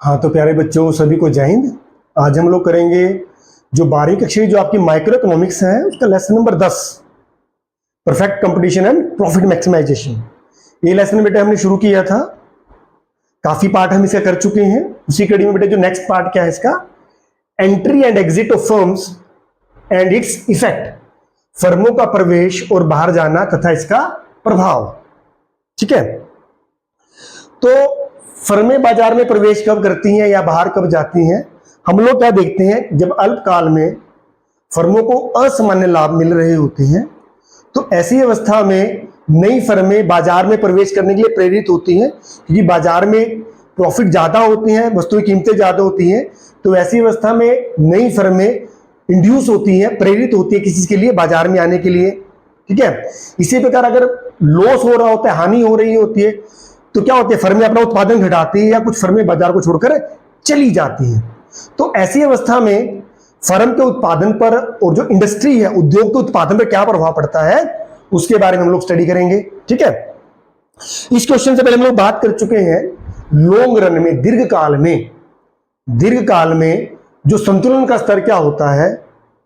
हाँ तो प्यारे बच्चों सभी को जय हिंद। आज हम लोग करेंगे जो 12वीं कक्षा जो आपकी माइक्रो इकोनॉमिक्स है उसका lesson number 10, perfect competition and profit maximization. ये लेसन बेटे हमने शुरू किया था, काफी पार्ट हम इसका कर चुके हैं। उसी कड़ी में बेटे जो नेक्स्ट पार्ट क्या है इसका, entry and exit of firms and its effect, फर्मों का प्रवेश और बाहर जाना तथा इसका प्रभाव। ठीक है, तो फर्में बाजार में प्रवेश कब करती हैं या बाहर कब जाती हैं, हम लोग क्या देखते हैं। जब अल्पकाल में फर्मों को असामान्य लाभ मिल रहे होते हैं तो ऐसी अवस्था में नई फर्में बाजार में प्रवेश करने के लिए प्रेरित होती हैं, क्योंकि बाजार में प्रॉफिट ज्यादा होते हैं, वस्तु की कीमतें ज्यादा होती हैं। तो ऐसी अवस्था में नई फर्में इंड्यूस होती हैं, प्रेरित होती है किसी चीज के लिए, बाजार में आने के लिए। ठीक है, इसी प्रकार अगर लॉस हो रहा होता है, हानि हो रही होती है, तो क्या होती है, फर्में अपना उत्पादन घटाती है या कुछ फर्में बाजार को छोड़कर चली जाती हैं। तो ऐसी अवस्था में फर्म के उत्पादन पर और जो इंडस्ट्री है, उद्योग के उत्पादन पर क्या प्रभाव पड़ता है उसके बारे में हम लोग स्टडी करेंगे। ठीक है, इस क्वेश्चन से पहले हम लोग बात कर चुके हैं लॉन्ग रन में, दीर्घ काल में जो संतुलन का स्तर क्या होता है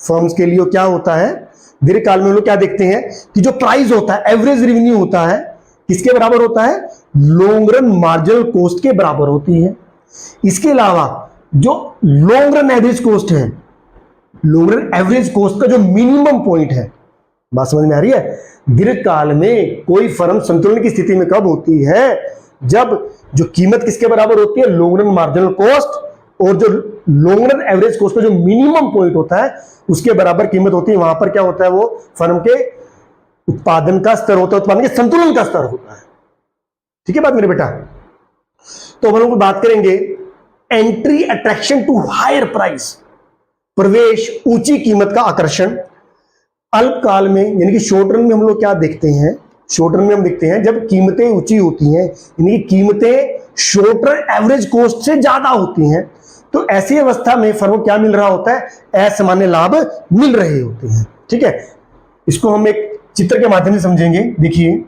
फर्म्स के लिए, क्या होता है। दीर्घ काल में हम लोग क्या देखते हैं कि जो प्राइस होता है, एवरेज रेवेन्यू होता है, किसके बराबर होता है, लॉन्ग रन मार्जिनल कॉस्ट के बराबर होती है। इसके अलावा जो लॉन्ग रन एवरेज कॉस्ट है, लॉन्ग रन एवरेज कॉस्ट का जो मिनिमम पॉइंट है, बात समझ में आ रही है। दीर्घकाल में कोई फर्म संतुलन की स्थिति में कब होती है, जब जो कीमत किसके बराबर होती है, लॉन्ग रन मार्जिनल कॉस्ट, और जो लॉन्ग रन एवरेज कॉस्ट का जो मिनिमम पॉइंट होता है उसके बराबर कीमत होती है। वहां पर क्या होता है, वो फर्म के उत्पादन का स्तर होता है, उत्पादन के संतुलन का स्तर होता है। ठीक है बात मेरे बेटा। तो हम लोग बात करेंगे entry attraction to higher price, प्रवेश ऊंची कीमत का आकर्षण। अल्पकाल में यानी कि शॉर्ट रन में हम लोग क्या देखते हैं, शॉर्ट रन में हम देखते हैं जब कीमतें ऊंची होती हैं, यानी कि कीमतें शॉर्ट रन एवरेज कॉस्ट से ज्यादा होती हैं, तो ऐसी अवस्था में फर्म को क्या मिल रहा होता है, असामान्य लाभ मिल रहे होते हैं। ठीक है, इसको हम एक चित्र के माध्यम से समझेंगे। देखिए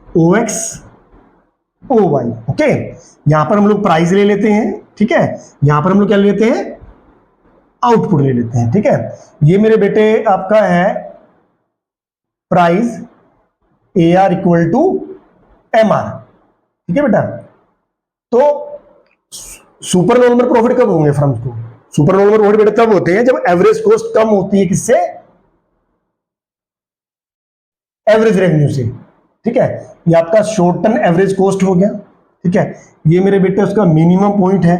OX OY, ओके, यहां पर हम लोग प्राइस ले लेते हैं। ठीक है, यहां पर हम लोग क्या ले लेते हैं, आउटपुट ले लेते हैं। ठीक है, ये मेरे बेटे आपका है price AR equal to MR। ठीक है बेटा, तो सुपर नॉर्मल प्रॉफिट कब होंगे फर्म को, सुपर नॉर्मल प्रॉफिट बेटा तब होते हैं जब एवरेज कॉस्ट कम होती है, किससे, एवरेज रेवेन्यू से। ठीक है, ये आपका शॉर्ट टर्म एवरेज कॉस्ट हो गया। ठीक है, ये मेरे बेटे उसका मिनिमम पॉइंट है,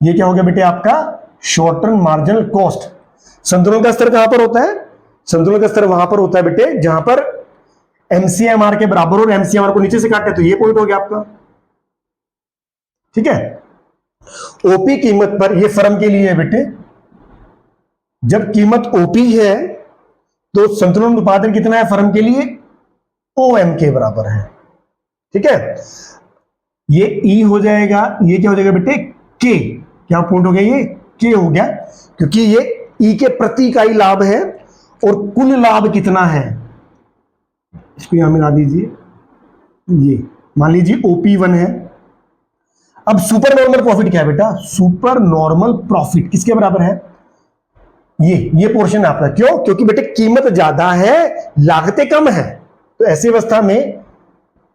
ये क्या हो गया बेटे आपका शॉर्ट टर्म मार्जिनल कॉस्ट। संतुलन का स्तर कहां पर होता है, संतुलन का स्तर वहां पर होता है बेटे जहां पर MCMR के बराबर और MCMR को नीचे से काटे, तो ये पॉइंट हो गया आपका। ठीक है, ओपी कीमत पर, ये फर्म के लिए है बेटे, जब कीमत ओपी है तो संतुलन उत्पादन कितना है फर्म के लिए, OM के बराबर है। ठीक है, ये E हो जाएगा, ये क्या हो जाएगा बेटे, K, क्या पॉइंट हो गया, ये K हो गया, क्योंकि ये E के प्रति इकाई लाभ है और कुल लाभ कितना है, इसको यहां मिला दीजिए, ये मान लीजिए OP1 है। अब सुपर नॉर्मल प्रॉफिट क्या है बेटा, सुपर नॉर्मल प्रॉफिट किसके बराबर है, ये पोर्शन है आपका। क्यों, क्योंकि बेटे कीमत ज्यादा है, लागतें कम है, तो ऐसी अवस्था में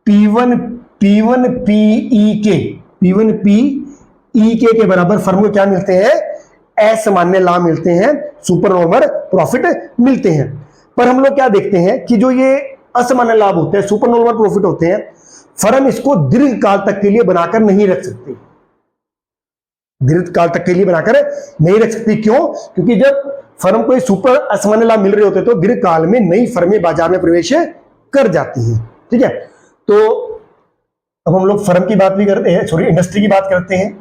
P1 PE के बराबर फर्म को क्या मिलते हैं, असामान्य लाभ मिलते हैं, सुपर नॉर्मल प्रॉफिट मिलते हैं। पर हम लोग क्या देखते हैं कि जो ये असामान्य लाभ होते हैं, सुपर नॉर्मल प्रॉफिट होते हैं, फर्म इसको दीर्घ काल तक के लिए बनाकर नहीं रख सकती, दीर्घ काल तक के लिए बनाकर नहीं रख सकती। क्यों, क्योंकि जब फर्म को सुपर असामान्य लाभ मिल रहे होते हैं तो दीर्घ काल में नई फर्में बाजार में प्रवेश कर जाती हैं। ठीक है, तो अब हम लोग फर्म की बात भी करते हैं, सॉरी इंडस्ट्री की बात करते हैं।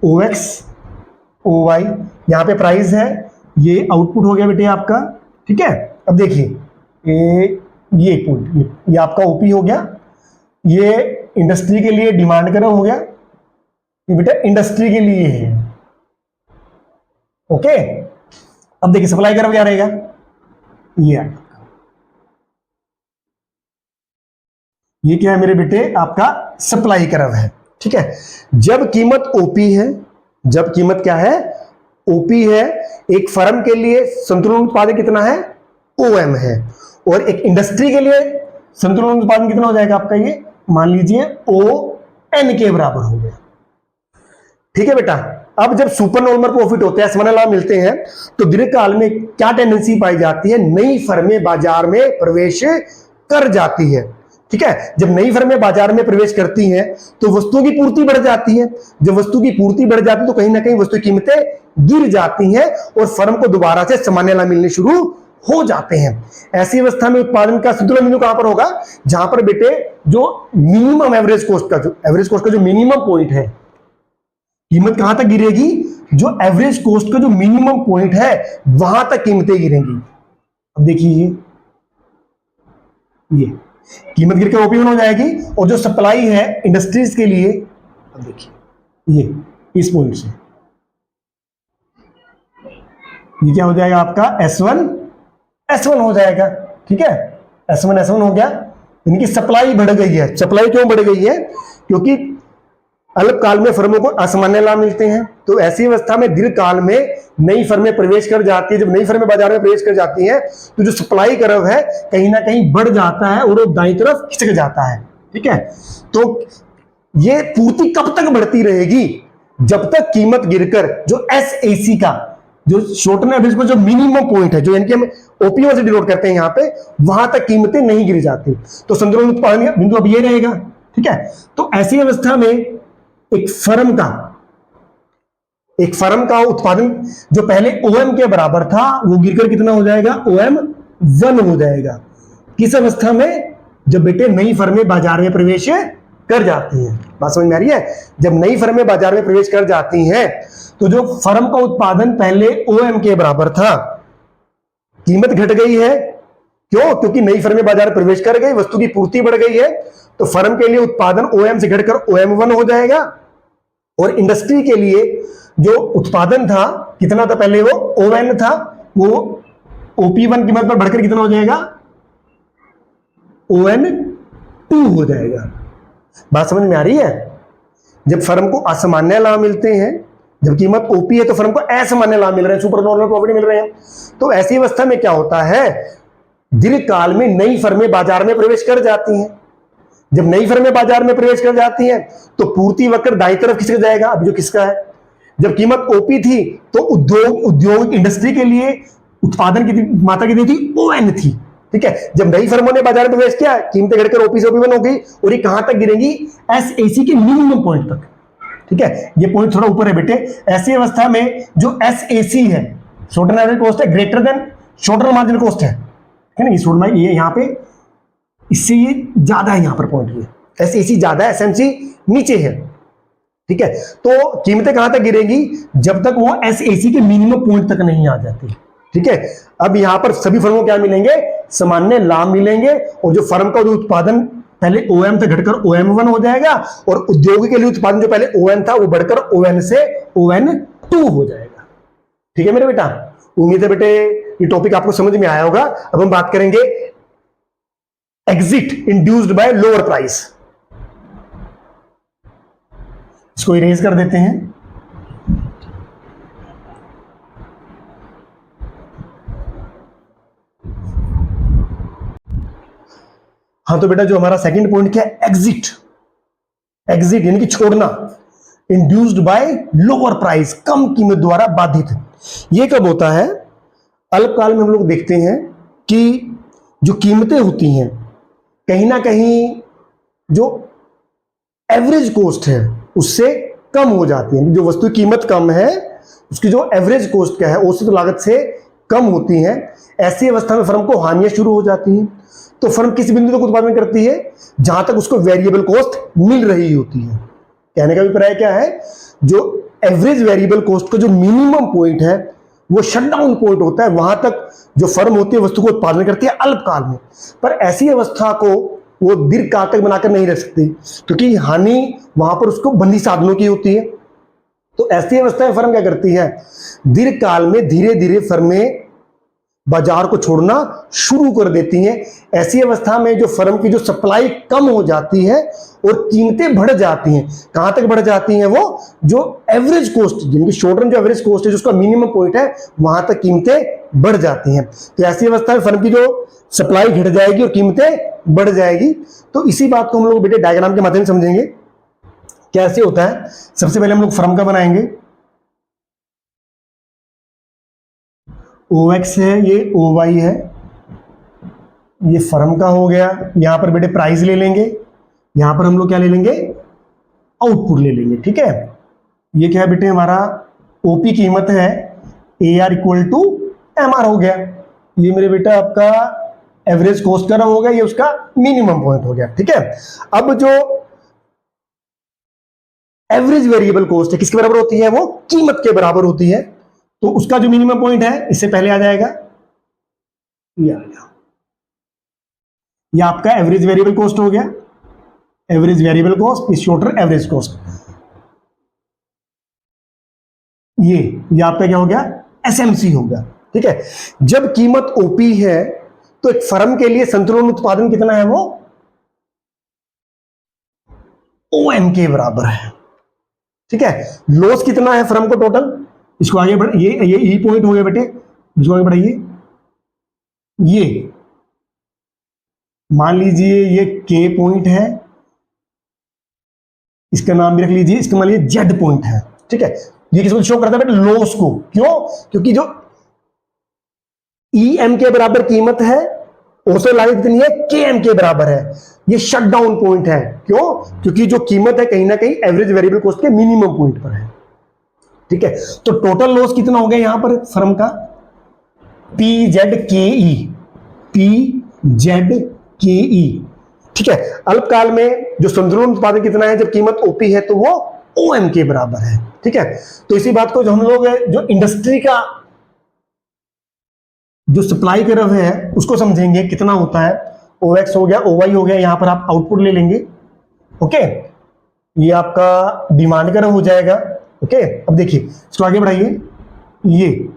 OX OY, यहां पे प्राइस है, ये आउटपुट हो गया बेटे आपका। ठीक है, अब देखिए ये पॉइंट, ये आपका OP हो गया, ये इंडस्ट्री के लिए डिमांड करा हो गया, ये बेटा इंडस्ट्री के लिए है। ओके, अब देखिए सप्लाई कर्व क्या रहेगा, ये ये क्या है मेरे बेटे, आपका सप्लाई कर्व है। ठीक है, जब कीमत ओपी है, जब कीमत क्या है, ओपी है, एक फर्म के लिए संतुलन उत्पादन कितना है, ओएम है, और एक इंडस्ट्री के लिए संतुलन उत्पादन कितना हो जाएगा आपका, ये मान लीजिए ओ एन के बराबर हो गया। ठीक है बेटा, अब जब सुपर नॉर्मल प्रॉफिट होते हैं, असमान्य लाभ मिलते हैं, तो दीर्घकाल में क्या टेंडेंसी पाई जाती है, नई फर्में बाजार में प्रवेश कर जाती है। ठीक है, जब नई फर्में बाजार में प्रवेश करती हैं तो वस्तुओं की पूर्ति बढ़ जाती है, जब वस्तु की पूर्ति बढ़ जाती है तो कहीं ना कहीं वस्तु की कीमतें गिर जाती हैं और फर्म को दोबारा से सामान्य लाभ मिलने शुरू हो जाते हैं। ऐसी अवस्था में उत्पादन का संतुलन बिंदु कहां पर होगा, जहां पर बेटे जो मिनिमम एवरेज कॉस्ट का, जो एवरेज कॉस्ट का जो मिनिमम पॉइंट है, कीमत कहां तक गिरेगी, जो एवरेज कॉस्ट का जो मिनिमम पॉइंट है वहां तक कीमतें गिरेंगी। अब देखिए ये कीमत गिर के ओपी हो जाएगी, और जो सप्लाई है इंडस्ट्रीज के लिए, अब देखिए ये इस पॉइंट से ये क्या हो जाएगा आपका S1 हो जाएगा। ठीक है, S1 हो गया, इनकी सप्लाई बढ़ गई है। सप्लाई क्यों बढ़ गई है, क्योंकि अल्पकाल में फर्मों को असामान्य लाभ मिलते हैं, तो ऐसी अवस्था में दीर्घकाल में नई फर्में प्रवेश कर जाती है। जब नई फर्में बाजार में प्रवेश कर जाती हैं तो जो सप्लाई कर्व है कहीं ना कहीं बढ़ जाता है और वो दाईं तरफ खिसक जाता है। ठीक है, तो ये पूर्ति कब तक बढ़ती रहेगी, जब तक कीमत गिरकर जो SAC का जो शॉर्ट टर्म एवरेज को जो मिनिमम पॉइंट है, जो यानी कि हम ओपीओ से डिनोट करते हैं यहां पे, वहां तक कीमतें नहीं गिर जाती, तो संतुलन उत्पादन बिंदु अब ये रहेगा। ठीक है, तो ऐसी अवस्था में एक फर्म का उत्पादन जो पहले ओएम के बराबर था वो गिरकर कितना हो जाएगा, OM1 हो जाएगा। किस अवस्था में, जब बेटे नई फर्में बाजार में प्रवेश कर जाती हैं। बात समझ में आ रही है, जब नई फर्में बाजार में प्रवेश कर जाती हैं तो जो फर्म का उत्पादन पहले OM के बराबर था, कीमत घट गई है, क्यों, क्योंकि नई फर्में बाजार में प्रवेश कर गई, वस्तु की पूर्ति बढ़ गई है, तो फर्म के लिए उत्पादन OM से घटकर OM1 हो जाएगा, और इंडस्ट्री के लिए जो उत्पादन था कितना था, पहले वो ON था, वो OP1 कीमत पर बढ़कर कितना हो जाएगा, ON2 हो जाएगा। बात समझ में आ रही है, जब फर्म को असामान्य लाभ मिलते हैं, जब कीमत ओपी है तो फर्म को असामान्य लाभ मिल रहे हैं, सुपर नॉर्मल प्रॉफिट मिल रहे हैं, तो ऐसी अवस्था में क्या होता है, दीर्घकाल में नई फर्में बाजार में प्रवेश कर जाती हैं। जब नई फर्में बाजार में प्रवेश कर जाती हैं तो पूर्ति वक्र दाईं तरफ खिसक जाएगा। अब जो किसका है, जब कीमत ओपी थी तो उद्योग इंडस्ट्री के लिए उत्पादन की मात्रा कितनी थी, ON थी। ठीक है, जब नई फर्मों ने बाजार में प्रवेश किया, कीमतें घटकर ओपी से OP1 हो गई, और ये कहां तक गिरेंगी, SAC के मिनिमम पॉइंट तक। ठीक है, ये पॉइंट थोड़ा ऊपर है बेटे। ऐसी अवस्था में जो SAC है, शॉर्ट टर्म एवरेज कॉस्ट है, greater than short term marginal cost है ना, ये यहां पे इससे ये ज्यादा है, यहां पर पॉइंट ये SAC ज्यादा है, SMC नीचे है। ठीक है, तो कीमतें कहां तक गिरेंगी, जब तक वो SAC के मिनिमम पॉइंट तक नहीं आ जाती। ठीक है, अब यहां पर सभी फर्मों को क्या मिलेंगे, सामान्य लाभ मिलेंगे, और जो फर्म का जो उत्पादन पहले OM से घटकर OM1 हो जाएगा, और उद्योग के लिए उत्पादन जो पहले ON था वो बढ़कर ON से ON2 हो जाएगा। ठीक है मेरे बेटा, उम्मीद है बेटे ये टॉपिक आपको समझ में आया होगा। अब हम बात करेंगे exit induced by lower price. इसको इरेज कर देते हैं। हाँ, तो बेटा जो हमारा सेकंड पॉइंट क्या है, एग्जिट यानी कि छोड़ना, इंड्यूस्ड बाय लोअर प्राइस, कम कीमत द्वारा बाधित। ये कब होता है, अल्पकाल में हम लोग देखते हैं कि जो कीमतें होती हैं कहीं ना कहीं जो एवरेज कॉस्ट है उससे कम हो जाती है। जो वस्तु की कीमत कम है उसकी जो एवरेज कॉस्ट क्या है, औसत लागत से कम होती है। ऐसी अवस्था में फर्म को हानियां शुरू हो जाती हैं। तो फर्म किस बिंदु तक उत्पादन करती है, जहां तक उसको वेरिएबल कॉस्ट मिल रही होती है। कहने का अभिप्राय क्या है, जो एवरेज वेरिएबल कॉस्ट का जो मिनिमम पॉइंट है वो शटडाउन पॉइंट होता है, वहां तक जो फर्म होती है वस्तु को उत्पादन करती है अल्पकाल में। पर ऐसी अवस्था को वो दीर्घकाल तक बनाकर नहीं रख सकती, क्योंकि हानि वहां पर उसको बंदी साधनों की होती है। तो ऐसी अवस्था में फर्म क्या करती है, दीर्घकाल में धीरे धीरे फर्में बाजार को छोड़ना शुरू कर देती हैं। ऐसी अवस्था में जो फर्म की जो सप्लाई कम हो जाती है और कीमतें बढ़ जाती हैं। कहां तक बढ़ जाती हैं? वो जो एवरेज कॉस्ट, जिनकी शॉर्ट टर्म जो एवरेज कॉस्ट है, जो उसका मिनिमम पॉइंट है, वहां तक कीमतें बढ़ जाती हैं। तो ऐसी अवस्था में फर्म की जो सप्लाई घट जाएगी और कीमतें बढ़ जाएगी। तो इसी बात को हम लोग बेटे डायग्राम के माध्यम से समझेंगे कैसे होता है। सबसे पहले हम लोग फर्म का बनाएंगे। OX है, ये OY है, ये फर्म का हो गया। यहां पर बेटे प्राइस ले लेंगे, यहां पर हम लोग क्या ले लेंगे? आउटपुट ले लेंगे। ठीक है, ये क्या है बेटे? हमारा OP कीमत है, AR इक्वल टू MR हो गया। ये मेरे बेटा आपका एवरेज कॉस्ट का हो गया, ये उसका मिनिमम पॉइंट हो गया। ठीक है, अब जो एवरेज वेरिएबल कॉस्ट है किसके बराबर होती है? वो कीमत के बराबर होती है। तो उसका जो मिनिमम पॉइंट है इससे पहले आ जाएगा, ये आ गया। ये आपका एवरेज वेरिएबल कॉस्ट हो गया। Average variable cost is shorter average cost. ये आपका क्या हो गया? SMC हो गया। ठीक है, जब कीमत OP है तो एक फर्म के लिए संतुलन उत्पादन कितना है? वो OM के बराबर है। ठीक है, लॉस कितना है फर्म को टोटल? इसको आगे बढ़, ये ई पॉइंट हो गया बेटे, इसको आगे बढ़ाइए। ये मान लीजिए ये K पॉइंट है, इसका नाम भी रख लीजिए, इसका मान लीजिए Z पॉइंट है। ठीक है, ये किसको शो करता है बेटे? लॉस को। क्यों? क्योंकि जो EM के बराबर कीमत है, औसत लागत कितनी है? KM के बराबर है। ये शट डाउन पॉइंट है। क्यों? क्योंकि जो कीमत है कहीं ना कहीं एवरेज वेरिएबल कॉस्ट के मिनिमम पॉइंट पर है। ठीक है, तो टोटल लॉस कितना हो गया यहां पर फर्म का? PZKE, PZKE। ठीक है, अल्पकाल में जो संतुलन उत्पादन कितना है जब कीमत OP है तो वो OM के बराबर है। ठीक है, तो इसी बात को जो हम लोग जो इंडस्ट्री का जो सप्लाई कर्व है उसको समझेंगे कितना होता है। OX हो गया, OY हो गया, यहां पर आप आउटपुट ले लेंगे। ओके, ये आपका डिमांड कर्व हो जाएगा। ओके, अब देखिए इसको आगे बढ़ाइए। ये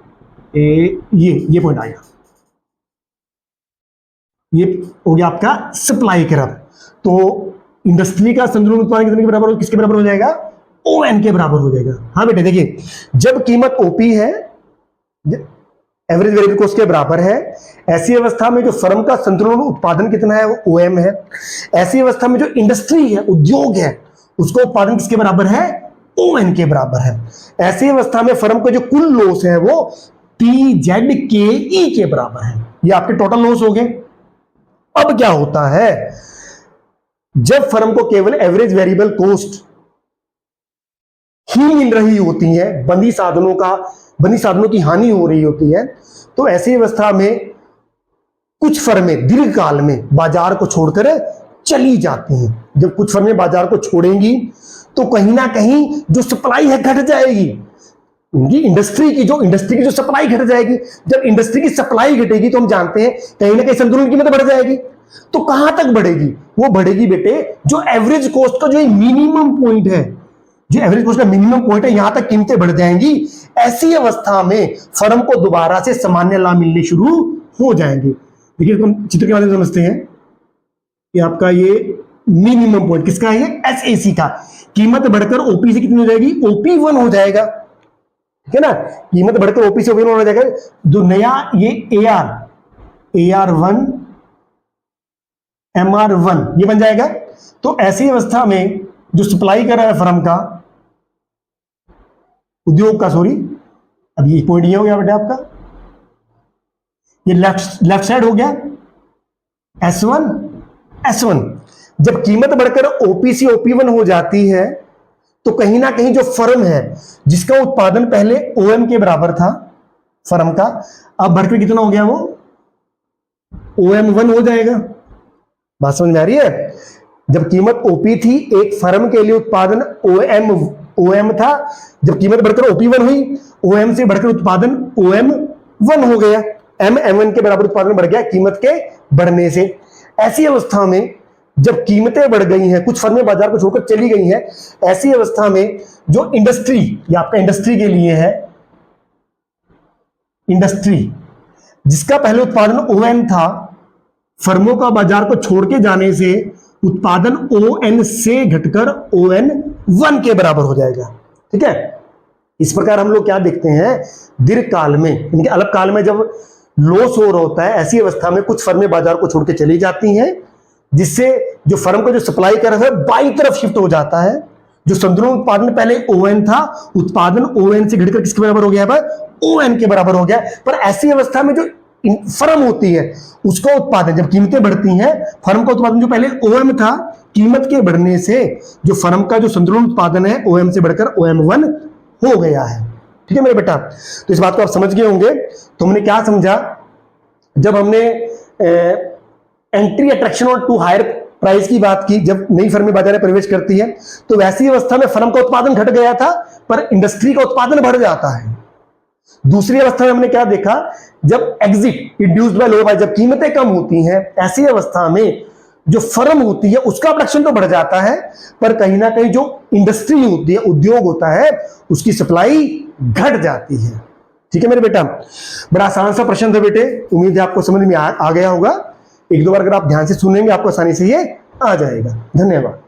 पॉइंट आएगा, ये हो गया आपका सप्लाई कर्व। तो इंडस्ट्री का संतुलन उत्पादन कितने के बराबर, किसके बराबर हो जाएगा? ON के बराबर हो जाएगा। हाँ बेटे देखिए, जब कीमत OP है, एवरेज वेरिएबल कॉस्ट के बराबर है, ऐसी अवस्था में जो फर्म का संतुलन उत्पादन कितना है? वो OM है। ऐसी अवस्था में जो इंडस्ट्री है, उद्योग है, उसको उत्पादन किसके बराबर है? ON के बराबर है। ऐसी अवस्था में फर्म का जो कुल लॉस है वो PZKE के बराबर है। ये आपके टोटल लॉस हो गए। अब क्या होता है? जब फर्म को केवल एवरेज वेरिएबल कॉस्ट ही मिल रही होती है, बंदी साधनों की हानि हो रही होती है, तो ऐसी अवस्था में कुछ फर्में दीर्घकाल में बाजार को छोड़कर चली जाती हैं। जब कुछ फर्में बाजार को छोड़ेंगी तो कहीं ना कहीं जो सप्लाई है घट जाएगी। उनकी इंडस्ट्री की जो सप्लाई घट जाएगी। जब इंडस्ट्री की सप्लाई घटेगी तो हम जानते हैं कहीं ना कहीं संतुलन कीमत बढ़ जाएगी। तो कहां तक बढ़ेगी? वो बढ़ेगी बेटे जो एवरेज कॉस्ट का जो मिनिमम पॉइंट है, जो एवरेज कॉस्ट का मिनिमम पॉइंट है, यहां तक कीमतें बढ़ जाएंगी। ऐसी अवस्था में फर्म को दोबारा से सामान्य लाभ मिलने शुरू हो जाएंगे। देखिए हम चित्र के माध्यम से समझते हैं कि आपका ये मिनिमम पॉइंट किसका है? ये SAC का। कीमत बढ़कर OP से कितनी हो जाएगी? OP1 हो जाएगा। ठीक है ना, कीमत बढ़कर OP से OP1 हो जाएगा। जो नया ये AR1 MR1 ये बन जाएगा। तो ऐसी अवस्था में जो सप्लाई कर रहा है फर्म का, उद्योग का, सॉरी, अब ये पॉइंट ये हो गया बेटा आपका, ये लेफ्ट साइड हो गया S1। जब कीमत बढ़कर OP से OP1 हो जाती है तो कहीं ना कहीं जो फर्म है जिसका उत्पादन पहले OM के बराबर था फर्म का, अब बढ़कर कितना हो गया? वो OM1 हो जाएगा। बात समझ में आ रही है? जब कीमत OP थी, एक फर्म के लिए उत्पादन OM था। जब कीमत बढ़कर OP1 हुई, OM से बढ़कर उत्पादन OM1 हो गया। M1 के बराबर उत्पादन बढ़ गया कीमत के बढ़ने से। ऐसी अवस्था में जब कीमतें बढ़ गई हैं, कुछ फर्में बाजार को छोड़कर चली गई हैं, ऐसी अवस्था में जो इंडस्ट्री, या आपका इंडस्ट्री के लिए है, इंडस्ट्री जिसका पहले उत्पादन ON था, फर्मों का बाजार को छोड़ के जाने से उत्पादन ON से घटकर ON1 के बराबर हो जाएगा। ठीक है, इस प्रकार हम लोग क्या देखते हैं, दीर्घकाल में, इनके अल्पकाल में जब लॉस हो रहा होता है, ऐसी अवस्था में कुछ फर्में बाजार को छोड़ के चली जाती हैं, जिससे जो फर्म को जो सप्लाई कर रहा है बाई तरफ शिफ्ट हो जाता है। जो संतुलन उत्पादन पहले ON था, उत्पादन ON से घटकर किसके बराबर हो गया है, ON के बराबर हो गया। पर ऐसी अवस्था में जो फर्म होती है उसका उत्पादन, जब कीमतें बढ़ती हैं, फर्म का उत्पादन जो पहले OM था, कीमत के बढ़ने से जो फर्म का जो संतुलन उत्पादन है OM से बढ़कर OM1 हो गया है। ठीक है मेरे बेटा, तो इस बात को आप समझ गए होंगे। तो हमने क्या समझा, जब हमने एंट्री अट्रैक्शन और टू हायर प्राइस की बात की, जब नई फर्में बाजार में प्रवेश करती है तो वैसी अवस्था में फर्म का उत्पादन घट गया था पर इंडस्ट्री का उत्पादन बढ़ जाता है। दूसरी अवस्था में हमने क्या देखा, जब exit induced by lower price, जब कीमतें कम होती हैं, ऐसी अवस्था में जो फर्म होती है उसका प्रोडक्शन तो बढ़ जाता है पर कहीं ना कहीं जो इंडस्ट्री होती है, उद्योग होता है, उसकी सप्लाई घट जाती है। ठीक है मेरे बेटा, बड़ा आसान सा प्रश्न था बेटे, उम्मीद है आपको समझ में आ गया होगा। एक दो बार अगर आप ध्यान से सुनेंगे आपको आसानी से ये आ जाएगा। धन्यवाद।